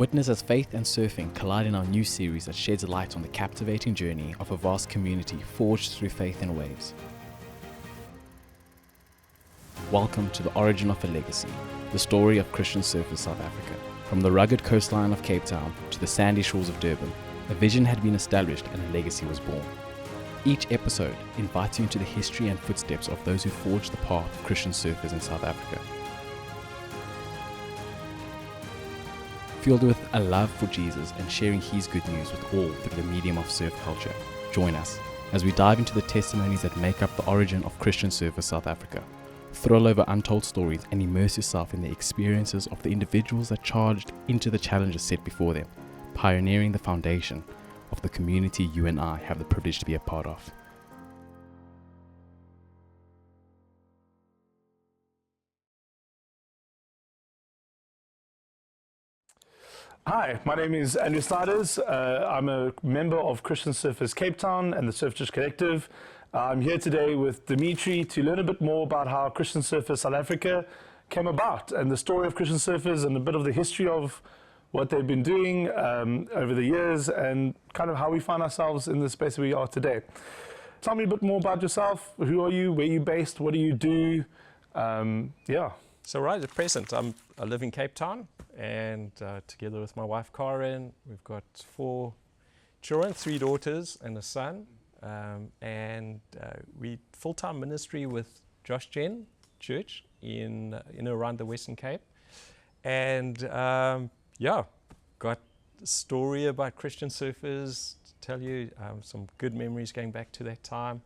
Witness as faith and surfing collide in our new series that sheds light on the captivating journey of a vast community forged through faith and waves. Welcome to the origin of a legacy, the story of Christian surfers South Africa. From the rugged coastline of Cape Town to the sandy shores of Durban, a vision had been established and a legacy was born. Each episode invites you into the history and footsteps of those who forged the path of Christian surfers in South Africa. Filled with a love for Jesus and sharing his good news with all through the medium of surf culture, join us as we dive into the testimonies that make up the origin of Christian surfers South Africa. Thrill over untold stories and immerse yourself in the experiences of the individuals that charged into the challenges set before them, pioneering the foundation of the community you and I have the privilege to be a part of. Hi, my name is Andrew Sliders. I'm a member of Christian Surfers Cape Town and the Surf Church Collective. I'm here today with Dimitri to learn a bit more about how Christian Surfers South Africa came about and the story of Christian surfers and a bit of the history of what they've been doing over the years and kind of how we find ourselves in the space we are today. Tell me a bit more about yourself. Who are you? Where are you based? What do you do? So right at present, I live in Cape Town, and together with my wife Karen, we've got 4 children, 3 daughters and a son, and we full-time ministry with Josh Gen Church in around the Western Cape, and got a story about Christian surfers to tell you, some good memories going back to that time,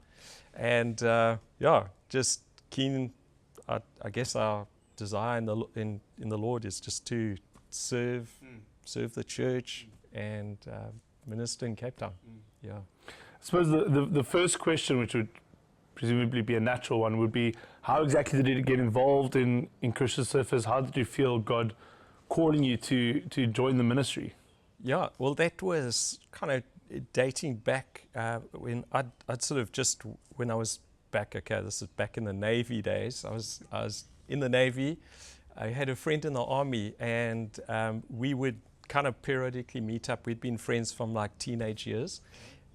and just keen. I guess our desire in the Lord is just to serve the church and minister in Cape Town. Yeah. I suppose the first question, which would presumably be a natural one, would be how exactly did you get involved in Christian surfers? How did you feel God calling you to join the ministry? Yeah, well, that was kind of dating back when I'd sort of just when I was back. Okay, this is back in the Navy days. I was in the Navy. I had a friend in the Army, and we would kind of periodically meet up. We'd been friends from like teenage years,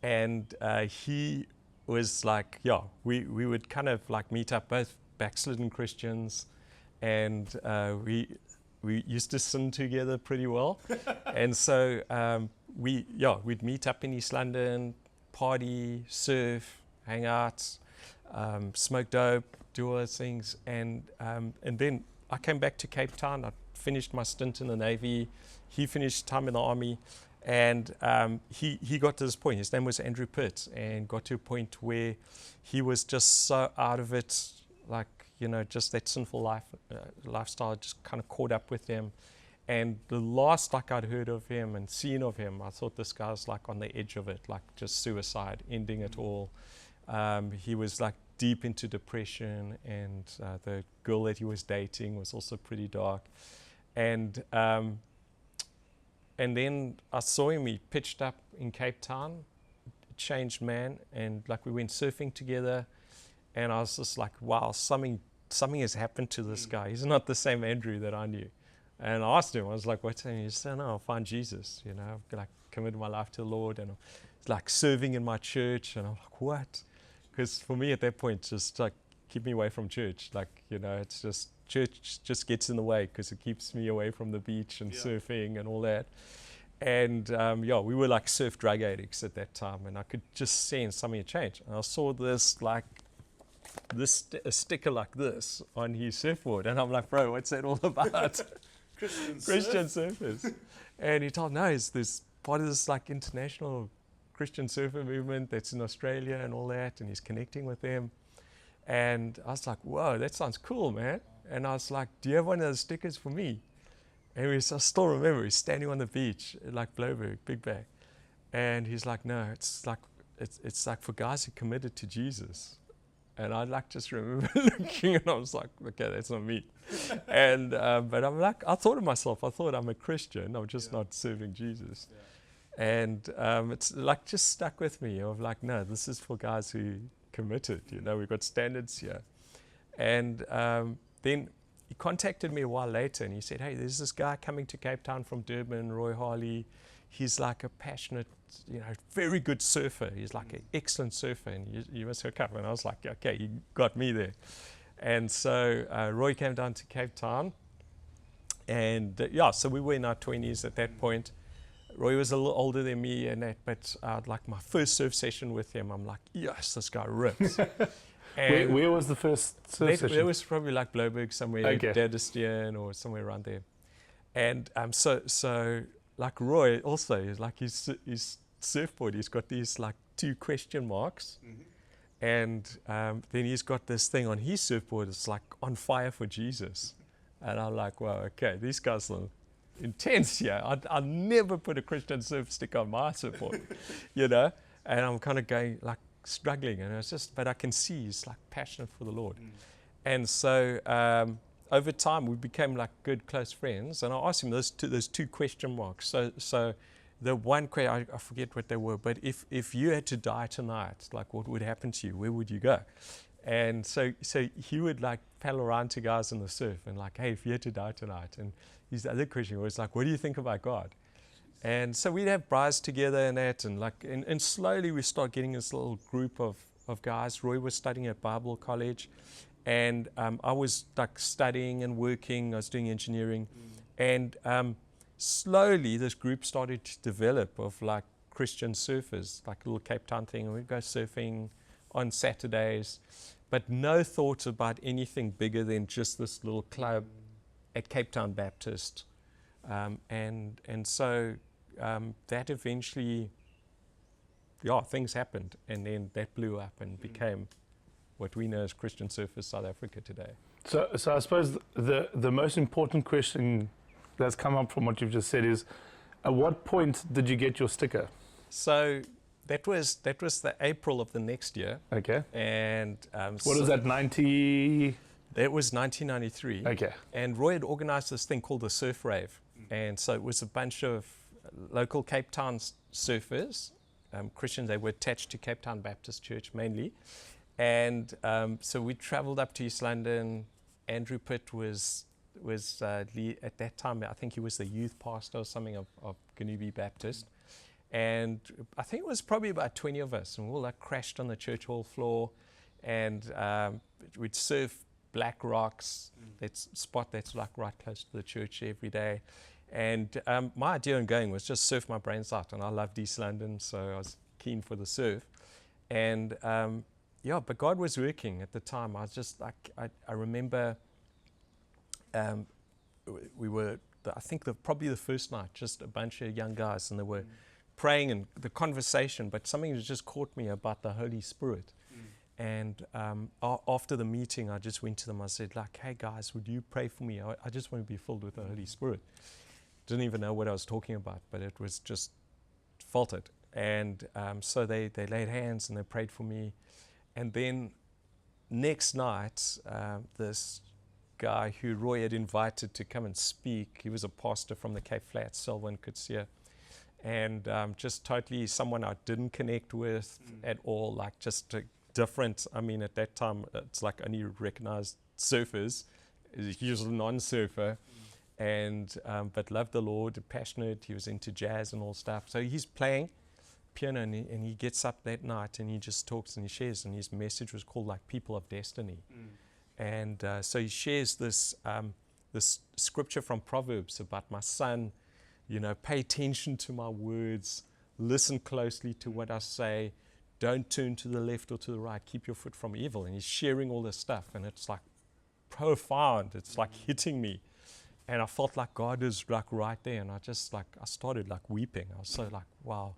and he was like, we would kind of like meet up, both backslidden Christians, and we used to sin together pretty well. And so we'd meet up in East London, party, surf, hang out, smoke dope, do all those things, and then I came back to Cape Town. I finished my stint in the Navy. He finished time in the Army, and he got to this point. His name was Andrew Pitt, and got to a point where he was just so out of it, like, just that sinful lifestyle just kind of caught up with him. And the last I'd heard of him and seen of him, I thought this guy's like on the edge of it, like just suicide, ending it all. He was like deep into depression, and the girl that he was dating was also pretty dark. And then I saw him, he pitched up in Cape Town, changed man, and like we went surfing together, and I was just like, wow, something has happened to this guy. He's not the same Andrew that I knew. And I asked him, I was like, what's happening? He said, no, I'll find Jesus, I've like committed my life to the Lord, and I'm like serving in my church. And I'm like, what? Because for me at that point, just like keep me away from church. Like, it's just church just gets in the way because it keeps me away from the beach and surfing and all that. And we were like surf drug addicts at that time, and I could just sense something had changed. And I saw a sticker like this on his surfboard, and I'm like, bro, what's that all about? Christian surfers. And he told, no, there's part of this like international Christian surfer movement that's in Australia and all that, and he's connecting with them. And I was like, whoa, that sounds cool, man. And I was like, do you have one of those stickers for me? And I still remember, he's standing on the beach, like Bloberg, big bag. And he's like, no, it's like for guys who committed to Jesus. And I like just remember looking, and I was like, okay, that's not me. And but I'm like, I thought of myself, I thought I'm a Christian, I'm just not serving Jesus. And it's like just stuck with me of like, no, this is for guys who committed, we've got standards here. And then he contacted me a while later and he said, hey, there's this guy coming to Cape Town from Durban, Roy Harley. He's like a passionate, very good surfer. He's like an excellent surfer, and you must hook up. And I was like, okay, you got me there. And so Roy came down to Cape Town. And so we were in our 20s at that point. Roy was a little older than me and that, but like my first surf session with him, I'm like, yes, this guy rips. Where was the first surf session? It was probably like Bloberg somewhere, okay. Dadestian or somewhere around there. And so like Roy also, is like his surfboard, he's got these like 2 question marks. And then he's got this thing on his surfboard, it's like on fire for Jesus. And I'm like, wow, okay, these guys are intense here. I'd never put a Christian surf stick on my surfboard, And I'm kind of going like struggling, and it's just, but I can see he's like passionate for the Lord. And so over time we became like good close friends, and I asked him those 2 question marks. So the one question, I forget what they were, but if you had to die tonight, like what would happen to you? Where would you go? And so he would like paddle around to guys in the surf and like, hey, if you had to die tonight. And his other question was like, what do you think about God? And so we'd have braais together and that, and slowly we start getting this little group of guys. Roy was studying at Bible college, and I was like studying and working. I was doing engineering, and slowly this group started to develop of like Christian surfers, like a little Cape Town thing. And we'd go surfing on Saturdays, but no thought about anything bigger than just this little club at Cape Town Baptist. And so that eventually, things happened, and then that blew up and became what we know as Christian Surfers South Africa today. So I suppose the most important question that's come up from what you've just said is, at what point did you get your sticker? So that was the April of the next year. Okay. And what was that, 90? That was 1993. Okay. And Roy had organized this thing called the Surf Rave. And so it was a bunch of local Cape Town surfers, Christians. They were attached to Cape Town Baptist Church mainly. And so we traveled up to East London. Andrew Pitt was at that time, I think he was the youth pastor or something of Ganubi Baptist. And I think it was probably about 20 of us, and we all like crashed on the church hall floor, and we'd surf black rocks, that spot that's like right close to the church every day. And my idea in going was just surf my brains out, and I loved East London, so I was keen for the surf. And but God was working at the time. I was just like, I remember we were, I think probably the first night, just a bunch of young guys, and they were praying and the conversation, but something just caught me about the Holy Spirit. And after the meeting, I just went to them. I said, like, hey guys, would you pray for me? I just want to be filled with the Holy Spirit. Didn't even know what I was talking about, but it was just felt it. And so they laid hands and they prayed for me. And then next night, this guy who Roy had invited to come and speak, he was a pastor from the Cape Flats, Selwyn Kutsia. And just totally someone I didn't connect with at all, like just different. I mean, at that time, it's like only recognized surfers. He was a non-surfer, and but loved the Lord, passionate. He was into jazz and all stuff. So he's playing piano, and he gets up that night and he just talks and he shares. And his message was called like People of Destiny. And so he shares this scripture from Proverbs about, my son, pay attention to my words, listen closely to what I say, don't turn to the left or to the right, keep your foot from evil. And he's sharing all this stuff, and it's like profound. It's like hitting me. And I felt like God is like right there, and I started like weeping. I was so like, wow,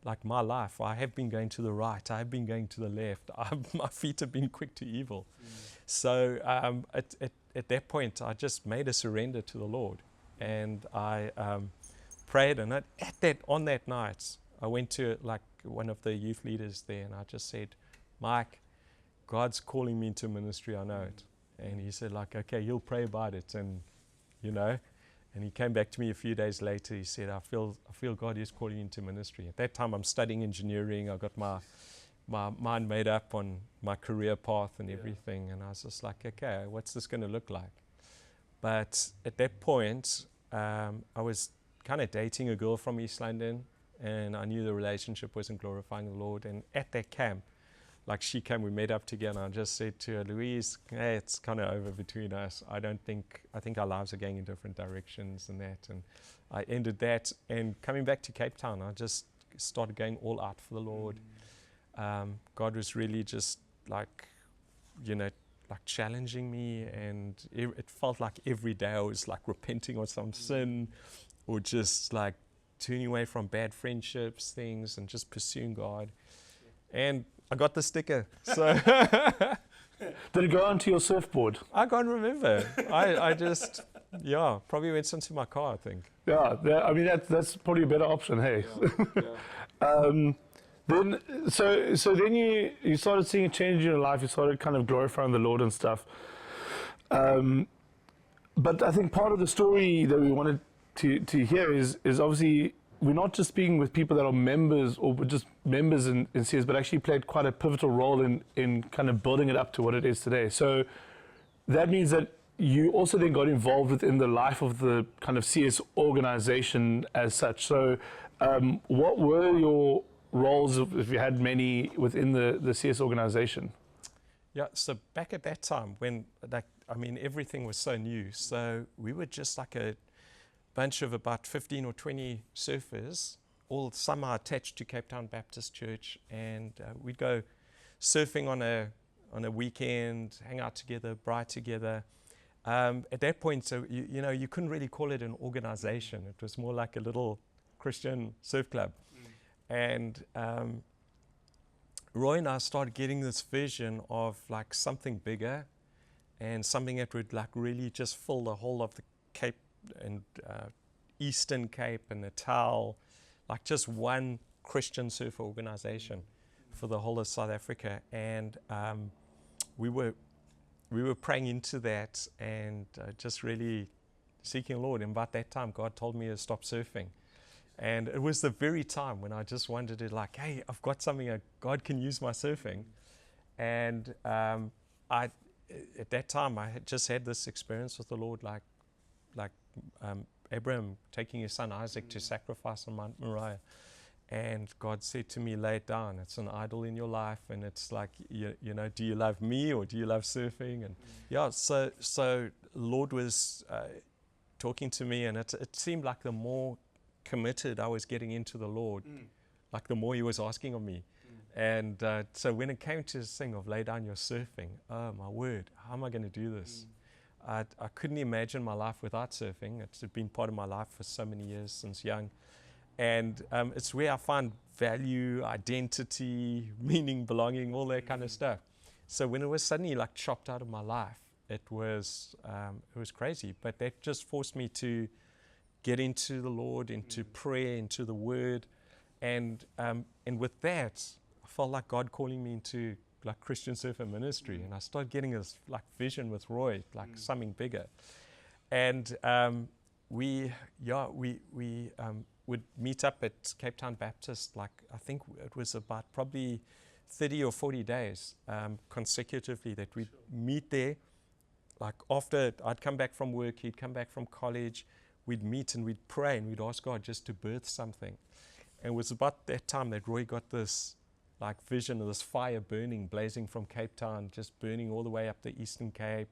like my life, I have been going to the right, I have been going to the left, my feet have been quick to evil. So at that point, I just made a surrender to the Lord, and I prayed, and on that night, I went to like one of the youth leaders there, and I just said, Mike, God's calling me into ministry, I know it. And he said like, okay, you'll pray about it, and and he came back to me a few days later. He said, I feel God is calling you into ministry. At that time, I'm studying engineering. I got my mind made up on my career path and everything, and I was just like, okay, what's this going to look like? But at that point, I was kind of dating a girl from East London, and I knew the relationship wasn't glorifying the Lord. And at that camp, like she came, we met up together, and I just said to her, Louise, hey, it's kind of over between us. I think our lives are going in different directions and that. And I ended that, and coming back to Cape Town, I just started going all out for the Lord. God was really just like, like challenging me, and it felt like every day I was like repenting of some sin, or just like turning away from bad friendships, things, and just pursuing God. And I got the sticker. So Did it go onto your surfboard? I can't remember. I just, probably went into my car, I think. Yeah, I mean that's probably a better option. Hey. Then then you started seeing a change in your life. You started kind of glorifying the Lord and stuff. But I think part of the story that we wanted to hear is obviously we're not just speaking with people that are members or just members in CS, but actually played quite a pivotal role in kind of building it up to what it is today. So that means that you also then got involved within the life of the kind of CS organization as such. So what were your roles, if you had many, within the CS organization? Yeah, so back at that time when, everything was so new. So we were just like a bunch of about 15 or 20 surfers, all somehow attached to Cape Town Baptist Church, and we'd go surfing on a weekend, hang out together, bride together. At that point, so you couldn't really call it an organization. It was more like a little Christian surf club. And Roy and I started getting this vision of like something bigger, and something that would like really just fill the whole of the Cape and Eastern Cape and Natal, like just one Christian surf organization for the whole of South Africa. And we were praying into that, and just really seeking the Lord. And about that time, God told me to stop surfing. And it was the very time when I just wanted to like, hey, I've got something that God can use my surfing. And at that time, I had just had this experience with the Lord, like Abraham taking his son Isaac to sacrifice on Mount Moriah. And God said to me, lay it down. It's an idol in your life. And it's like, do you love me or do you love surfing? And so Lord was talking to me, and it seemed like the more committed I was getting into the Lord, like the more he was asking of me. And so when it came to this thing of lay down your surfing, oh my word, how am I going to do this? I couldn't imagine my life without surfing. It's been part of my life for so many years since young. And it's where I find value, identity, meaning, belonging, all that kind of stuff. So when it was suddenly like chopped out of my life, it was crazy. But that just forced me to get into the Lord, into prayer, into the Word. And with that, I felt like God calling me into like Christian surfer ministry. And I started getting this like vision with Roy, like something bigger. And we would meet up at Cape Town Baptist, like I think it was about probably 30 or 40 days consecutively that we'd meet there. Like after I'd come back from work, he'd come back from college, we'd meet and we'd pray and we'd ask God just to birth something. And it was about that time that Roy got this like vision of this fire burning, blazing from Cape Town, just burning all the way up the Eastern Cape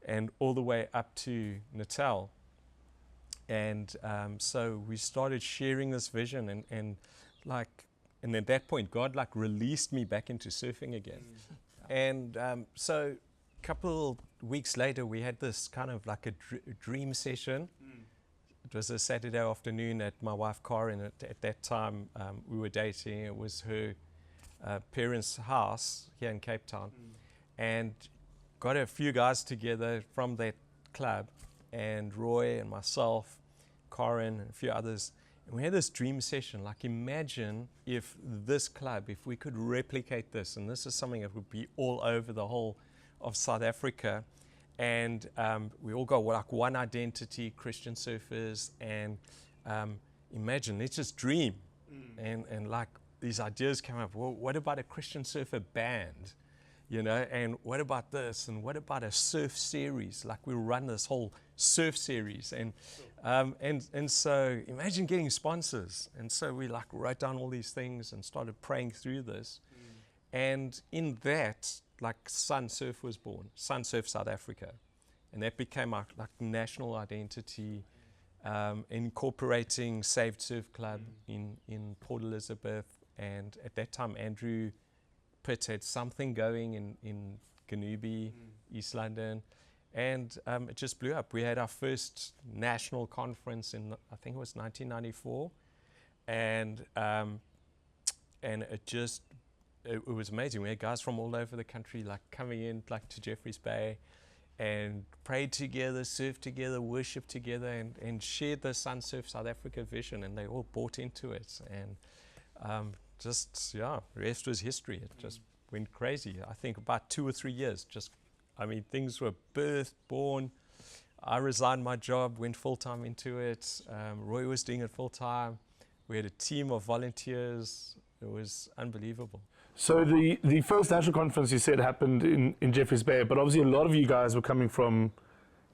and all the way up to Natal. And so we started sharing this vision, and at that point, God like released me back into surfing again. And so a couple weeks later, we had this kind of like a dream session. It was a Saturday afternoon at my wife Karen. At that time, we were dating. It was her parents' house here in Cape Town, and got a few guys together from that club, and Roy and myself, Karen and a few others, and we had this dream session. Like imagine if this club, if we could replicate this, and this is something that would be all over the whole of South Africa, and we all got like one identity, Christian surfers, and imagine, let's just dream, and like these ideas came up. Well, what about a Christian surfer band? And what about this? And what about a surf series? Like we'll run this whole surf series. And so imagine getting sponsors. And so we like wrote down all these things and started praying through this. And in that, like Sun Surf was born, Sun Surf South Africa. And that became our like national identity, incorporating Saved Surf Club in Port Elizabeth. And at that time, Andrew Pitt had something going in Ganubi, East London. And it just blew up. We had our first national conference in, I think it was 1994. And it was amazing. We had guys from all over the country like coming in like to Jeffreys Bay and prayed together, surfed together, worshiped together, and shared the Sun Surf South Africa vision, and they all bought into it. And the rest was history. It just went crazy. I think about 2 or 3 years, things were birthed, born. I resigned my job, went full-time into it. Roy was doing it full-time. We had a team of volunteers. It was unbelievable. So the first national conference you said happened in Jeffreys Bay, but obviously a lot of you guys were coming from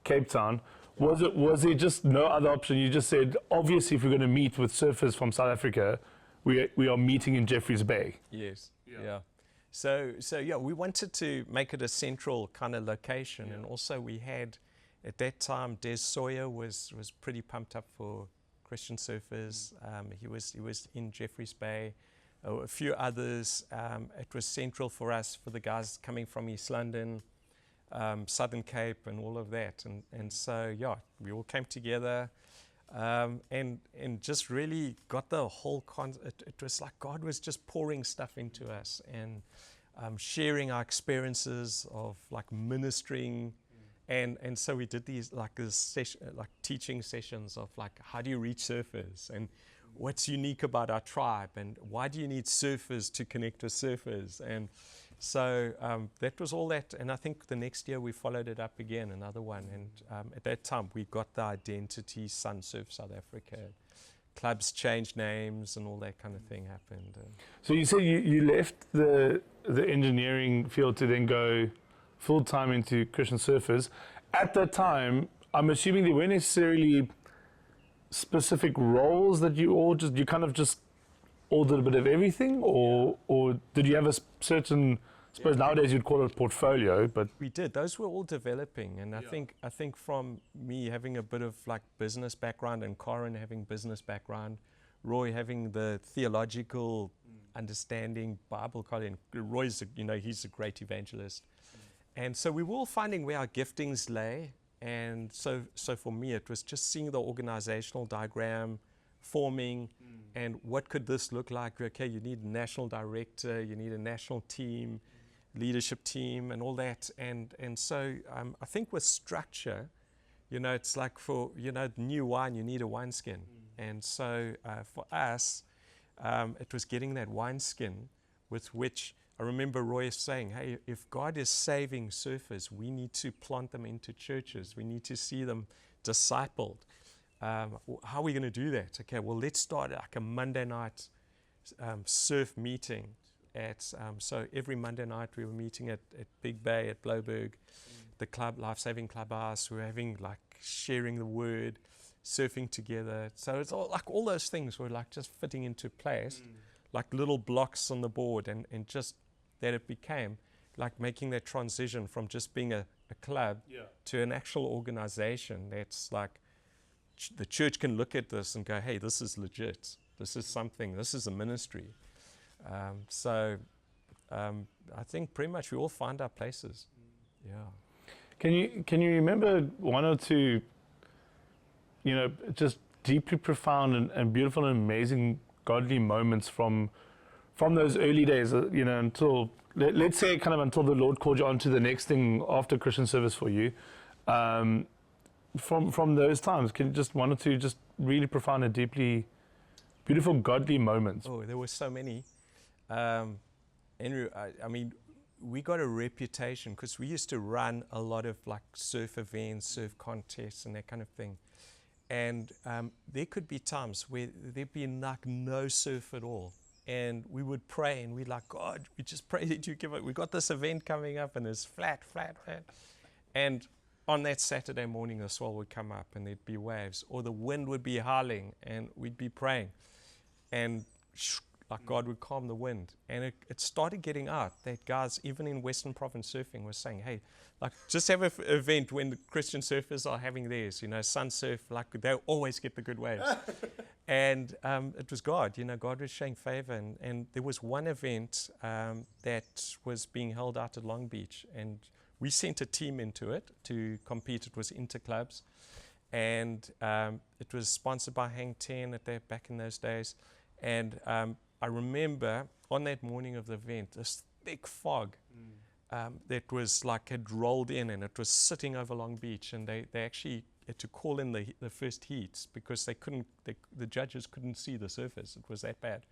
Cape Town. Was there just no other option? You just said, obviously, if we're going to meet with surfers from South Africa, we are meeting in Jeffreys Bay. Yes. Yeah. So we wanted to make it a central kind of location, and also we had at that time Des Sawyer was pretty pumped up for Christian surfers. He was in Jeffreys Bay. A few others. It was central for us, for the guys coming from East London, Southern Cape, and all of that. And so, we all came together and just really got the whole it was like God was just pouring stuff into us and sharing our experiences of like ministering. And so we did these like teaching sessions of like, how do you reach surfers, and what's unique about our tribe, and why do you need surfers to connect with surfers? And so that was all that. And I think the next year we followed it up again, another one. And at that time we got the identity Sun Surf South Africa. Clubs changed names and all that kind of thing happened. So you said you left the engineering field to then go full-time into Christian surfers. At that time, I'm assuming there weren't necessarily specific roles that you kind of just all did a bit of everything, or did you have a certain, I suppose nowadays you'd call it portfolio, but we did. Those were all developing, and I think from me having a bit of like business background, and Corin having business background, Roy having the theological understanding, Bible college. Roy's he's a great evangelist, and so we were all finding where our giftings lay. And so for me, it was just seeing the organizational diagram forming, and what could this look like? Okay, you need a national director, you need a national team, leadership team, and all that. And so I think with structure, it's like for new wine, you need a wineskin. And so for us, it was getting that wineskin with which. I remember Roy saying, hey, if God is saving surfers, we need to plant them into churches. We need to see them discipled. How are we going to do that? Okay, well, let's start like a Monday night surf meeting. So every Monday night we were meeting at Big Bay, at Bloberg, the club, Life Saving Clubhouse. We were having like sharing the word, surfing together. So it's all those things were like just fitting into place, like little blocks on the board, and just that it became like making that transition from just being a club to an actual organization that's like the church can look at this and go, hey, this is legit. This is something. This is a ministry. So I think pretty much we all find our places. Yeah. Can you remember one or two, just deeply profound and beautiful and amazing godly moments from those early days, until, let's say, kind of until the Lord called you on to the next thing after Christian service for you, from those times? Can you just one or two just really profound and deeply beautiful godly moments? Oh, there were so many. Andrew, I mean, we got a reputation because we used to run a lot of like surf events, surf contests, and that kind of thing. And there could be times where there'd be like no surf at all. And we would pray and we'd like, God, we just pray that you give it. We got this event coming up and it's flat. And on that Saturday morning, the swell would come up and there'd be waves, or the wind would be howling and we'd be praying. And like God would calm the wind. And it started getting out that guys, even in Western Province surfing, were saying, hey, like just have an event when the Christian surfers are having theirs, sun surf, like they always get the good waves. And it was God, God was showing favor. And there was one event that was being held out at Long Beach, and we sent a team into it to compete. It was interclubs, and it was sponsored by Hang 10 back in those days. And I remember on that morning of the event, this thick fog that was had rolled in, and it was sitting over Long Beach, and they actually had to call in the first heats because the judges couldn't see the surface. It was that bad.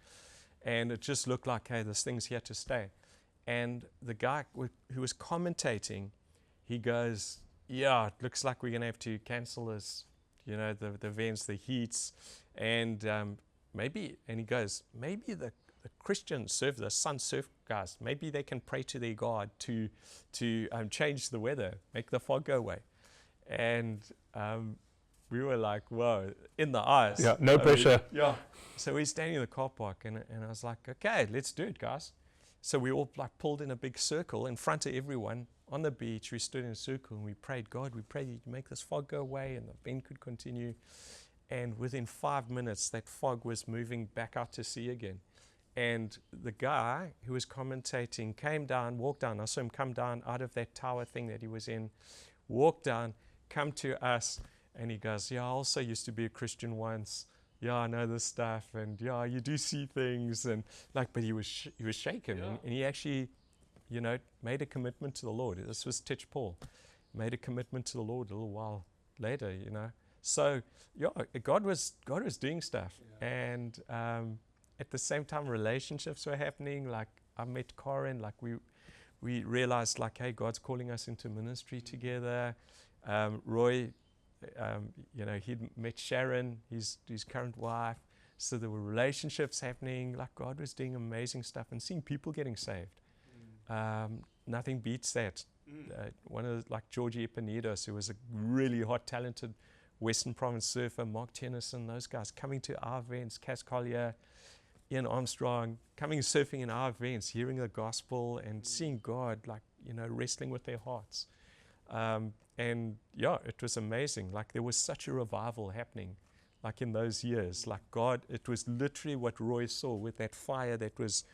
And it just looked like, hey, this thing's here to stay. And the guy who was commentating, he goes, yeah, it looks like we're going to have to cancel this, the events, the heats, and he goes, maybe the Christian surf, the sun surf guys, maybe they can pray to their God to change the weather, make the fog go away. And we were like, whoa, in the eyes. Yeah, no pressure. Yeah. So we're standing in the car park, and I was like, okay, let's do it, guys. So we all pulled in a big circle in front of everyone on the beach. We stood in a circle and we prayed, God, we pray you make this fog go away and the event could continue. And within 5 minutes, that fog was moving back out to sea again. And the guy who was commentating came down, walked down. I saw him come down out of that tower thing that he was in, walk down, come to us, and he goes, yeah, I also used to be a Christian once. Yeah, I know this stuff, and yeah, you do see things, and but he was shaken, and he actually, made a commitment to the Lord. This was Titch Paul, made a commitment to the Lord a little while later, So yeah, God was doing stuff, and at the same time, relationships were happening. Like I met Corin, we realized hey, God's calling us into ministry together. Roy, he'd met Sharon, his current wife. So there were relationships happening. God was doing amazing stuff and seeing people getting saved. Nothing beats that. One of Georgie Epinidos, who was a really hot, talented Western Province surfer, Mark Tennyson, those guys coming to our events, Cass Collier, Ian Armstrong, coming surfing in our events, hearing the gospel and seeing God, wrestling with their hearts. And yeah, it was amazing. There was such a revival happening, in those years. God, it was literally what Roy saw with that fire that was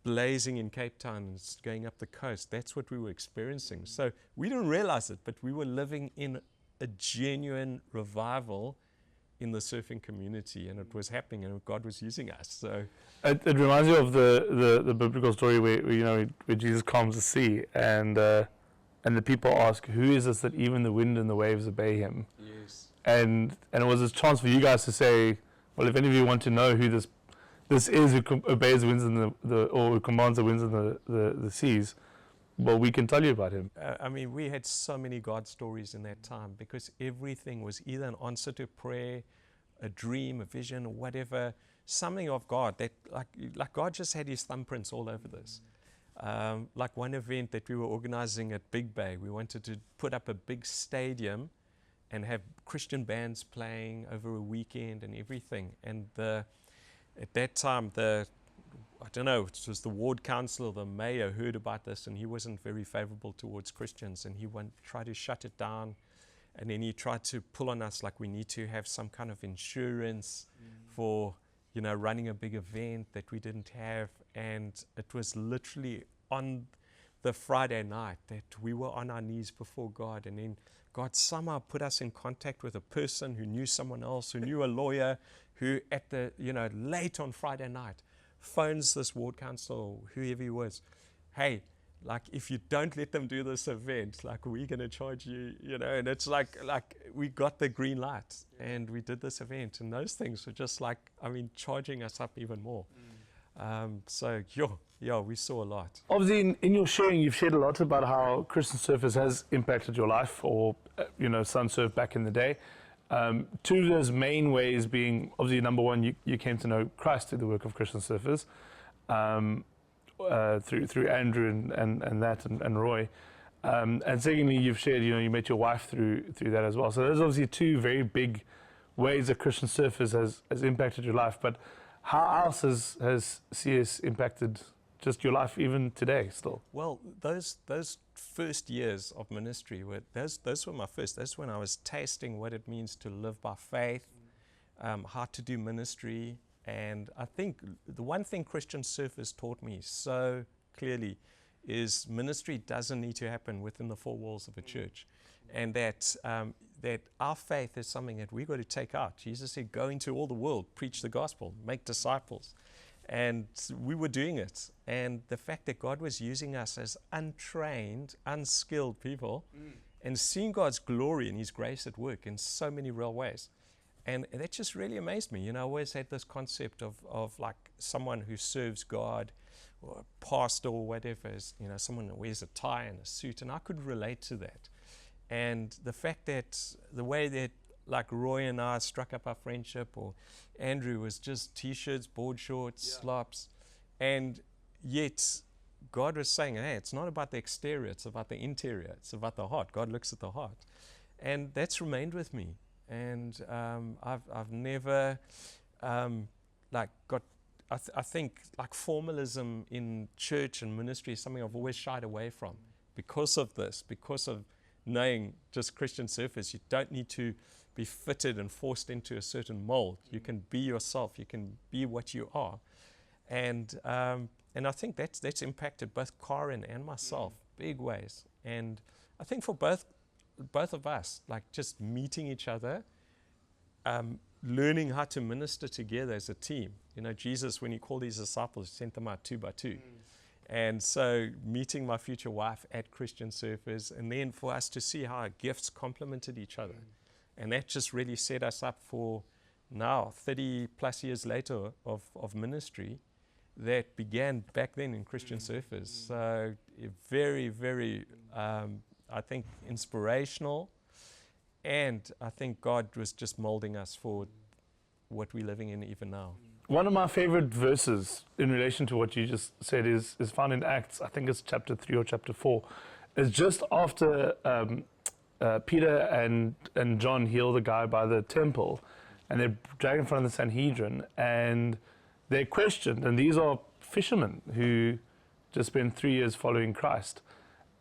blazing in Cape Town and going up the coast. That's what we were experiencing. So we didn't realize it, but we were living in a genuine revival in the surfing community, and it was happening, and God was using us. So it reminds me of the biblical story where Jesus calms the sea, and the people ask, who is this that even the wind and the waves obey him? Yes. And it was a chance for you guys to say, well, if any of you want to know who this is who obeys the winds and or who commands the winds and the seas, well, we can tell you about him. We had so many God stories in that time, because everything was either an answer to prayer, a dream, a vision, or whatever, something of God that God just had his thumbprints all over this. One event that we were organizing at Big Bay, we wanted to put up a big stadium and have Christian bands playing over a weekend and everything. And at that time, I don't know, it was the ward council or the mayor heard about this, and he wasn't very favorable towards Christians, and he tried to shut it down. And then he tried to pull on us, we need to have some kind of insurance for, running a big event that we didn't have. And it was literally on the Friday night that we were on our knees before God. And then God somehow put us in contact with a person who knew someone else, who knew a lawyer, who at the, late on Friday night, phones this ward council, whoever he was, hey, if you don't let them do this event, we're going to charge you, and it's we got the green light and we did this event, and those things were just charging us up even more. So we saw a lot. Obviously, in your sharing, you've shared a lot about how Christian surfers has impacted your life, or, sun surf back in the day. Two of those main ways being, obviously, number one, you came to know Christ through the work of Christian surfers, through Andrew and Roy. And secondly, you've shared, you met your wife through that as well. So there's obviously two very big ways that Christian Surfers has impacted your life. But how else has CS impacted just your life even today still? Well, those first years of ministry those were my first. That's when I was tasting what it means to live by faith, how to do ministry. And I think the one thing Christian Surfers taught me so clearly is ministry doesn't need to happen within the four walls of a church, and that our faith is something that we've got to take out. Jesus said, go into all the world, preach the gospel, make disciples. And we were doing it. And the fact that God was using us as untrained, unskilled people and seeing God's glory and His grace at work in so many real ways. And that just really amazed me. I always had this concept of like someone who serves God, or a pastor or whatever, is, someone that wears a tie and a suit, and I could relate to that. And the fact that the way that like Roy and I struck up our friendship, or Andrew, was just t-shirts, board shorts, slops, and yet God was saying, hey, it's not about the exterior, it's about the interior, it's about the heart. God looks at the heart. And that's remained with me. And I've never I think like formalism in church and ministry is something I've always shied away from because of this, because of knowing just Christian Surfers. You don't need to be fitted and forced into a certain mold. You can be yourself. You can be what you are. And I think that's impacted both Karen and myself big ways. And I think for both of us, like just meeting each other, learning how to minister together as a team. Jesus, when He called His disciples, He sent them out 2 by 2. And so meeting my future wife at Christian Surfers, and then for us to see how our gifts complemented each other. And that just really set us up for now, 30 plus years later of ministry that began back then in Christian Surfers. So very, very, I think, inspirational. And I think God was just molding us for what we're living in even now. One of my favorite verses in relation to what you just said is found in Acts. I think it's chapter 3 or chapter 4. It's just after Peter and John heal the guy by the temple, and they're dragged in front of the Sanhedrin, and they're questioned. And these are fishermen who just spent 3 years following Christ.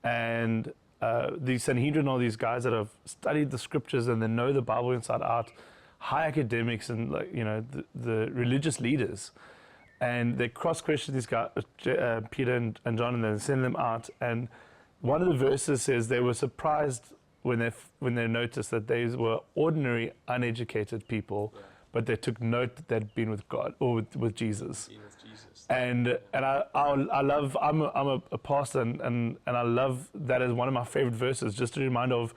And the Sanhedrin are these guys that have studied the scriptures and they know the Bible inside out, high academics and the religious leaders, and they cross-question these guys, Peter and John, and then send them out. And one of the verses says they were surprised when they noticed that they were ordinary, uneducated people, but they took note that they'd been with God or with Jesus. And I love, I'm a pastor, and I love that as one of my favorite verses, just a reminder of,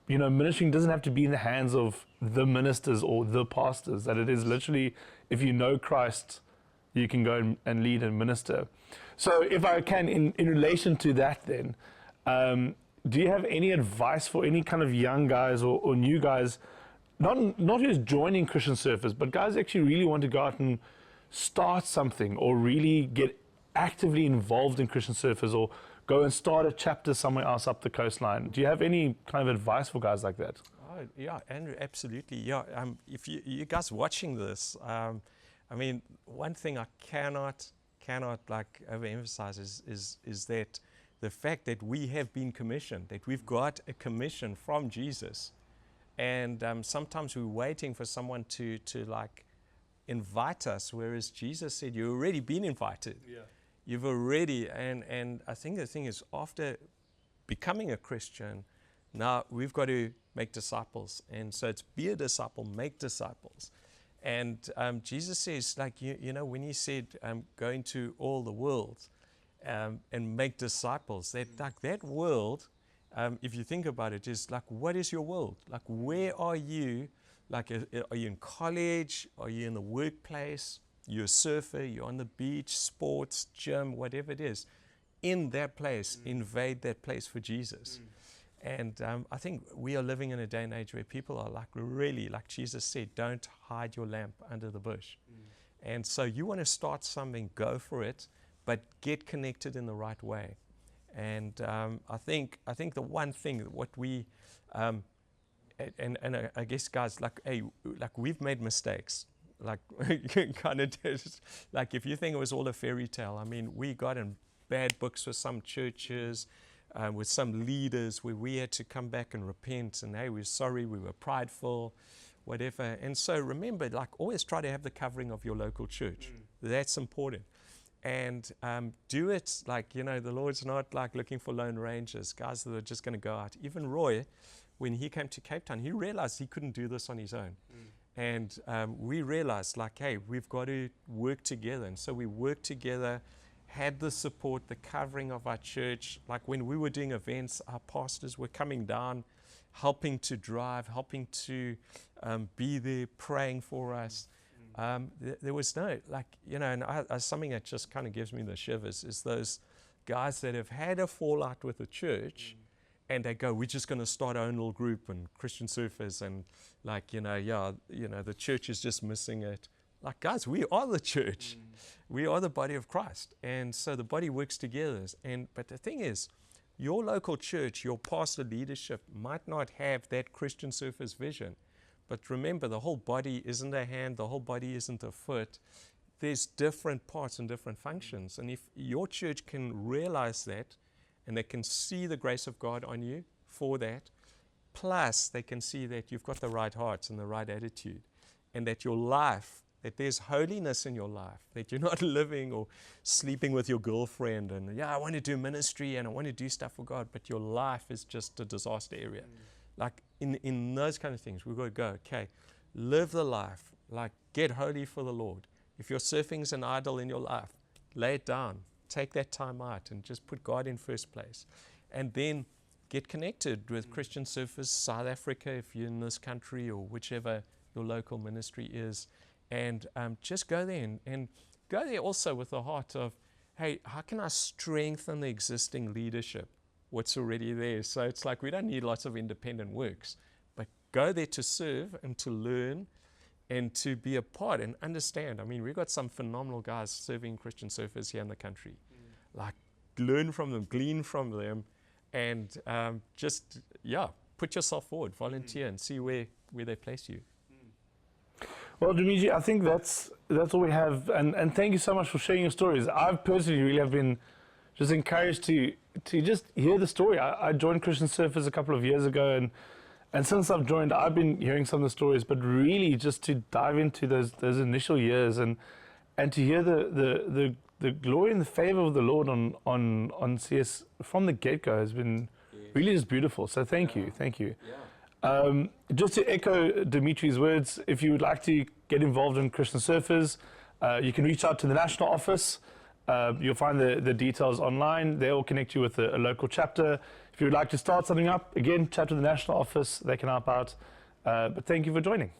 ministry doesn't have to be in the hands of the ministers or the pastors, that it is literally, if you know Christ, you can go and lead and minister. So if I can, in relation to that then, do you have any advice for any kind of young guys or new guys, not just joining Christian Surfers, but guys actually really want to go out and start something or really get actively involved in Christian Surfers, or go and start a chapter somewhere else up the coastline? Do you have any kind of advice for guys like that? Oh, yeah, Andrew, absolutely. Yeah, if you guys watching this, one thing I cannot like overemphasize is that the fact that we have been commissioned, that we've got a commission from Jesus, and sometimes we're waiting for someone to like invite us, whereas Jesus said, you've already been invited. Yeah. You've already, and I think the thing is, after becoming a Christian, now we've got to make disciples. And so it's be a disciple, make disciples. And Jesus says, like, when He said, go into all the world and make disciples, that world, if you think about it, is like, what is your world? Like, where are you? Like, are you in college? Are you in the workplace? You're a surfer, you're on the beach, sports, gym, whatever it is. In that place, invade that place for Jesus. And I think we are living in a day and age where people are like, really, like Jesus said, don't hide your lamp under the bush. And so you want to start something, go for it, but get connected in the right way. And I think the one thing that what we and I guess guys, like, hey, like we've made mistakes. Like kind of like if you think it was all a fairy tale, I mean, we got in bad books with some churches, with some leaders, where we had to come back and repent and, hey, we're sorry, we were prideful, whatever. And so remember, like, always try to have the covering of your local church. That's important. And do it like, you know, the Lord's not like looking for lone rangers, guys that are just going to go out. Even Roy, when he came to Cape Town, he realized he couldn't do this on his own. And we realized, like, hey, we've got to work together. And so we worked together, had the support, the covering of our church. Like when we were doing events, our pastors were coming down, helping to drive, helping to be there, praying for us. There was no, like, you know, and something that just kind of gives me the shivers is those guys that have had a fallout with the church. And they go, we're just going to start our own little group and Christian surfers, and like, you know, the church is just missing it. Like, guys, we are the church. We are the body of Christ. And so the body works together. But the thing is, your local church, your pastor leadership might not have that Christian surfers vision. But remember, the whole body isn't a hand, the whole body isn't a foot. There's different parts and different functions. And if your church can realize that, and they can see the grace of God on you for that, plus they can see that you've got the right hearts and the right attitude, and that your life, that there's holiness in your life, that you're not living or sleeping with your girlfriend and, yeah, I want to do ministry and I want to do stuff for God, but your life is just a disaster area. Like in those kind of things, we've got to go, okay, live the life, like get holy for the Lord. If your surfing's an idol in your life, lay it down. Take that time out and just put God in first place. And then get connected with Christian surfers, South Africa, if you're in this country, or whichever your local ministry is. And just go there and go there also with the heart of, hey, how can I strengthen the existing leadership, what's already there? So it's like we don't need lots of independent works, but go there to serve and to learn and to be a part and understand. I mean, we've got some phenomenal guys serving Christian surfers here in the country. Like, learn from them, glean from them, and just, yeah, put yourself forward, volunteer, and see where they place you. Well, Dimitri, I think that's all we have. And thank you so much for sharing your stories. I personally really have been just encouraged to just hear the story. I joined Christian Surfers a couple of years ago, and since I've joined, I've been hearing some of the stories, but really just to dive into those initial years and to hear the glory and the favor of the Lord on CS from the get-go has been really just beautiful. So thank you. Yeah. Just to echo Dimitri's words, if you would like to get involved in Christian Surfers, you can reach out to the national office. You'll find the details online. They'll connect you with a local chapter. If you would like to start something up, again, chat to the national office. They can help out. But thank you for joining.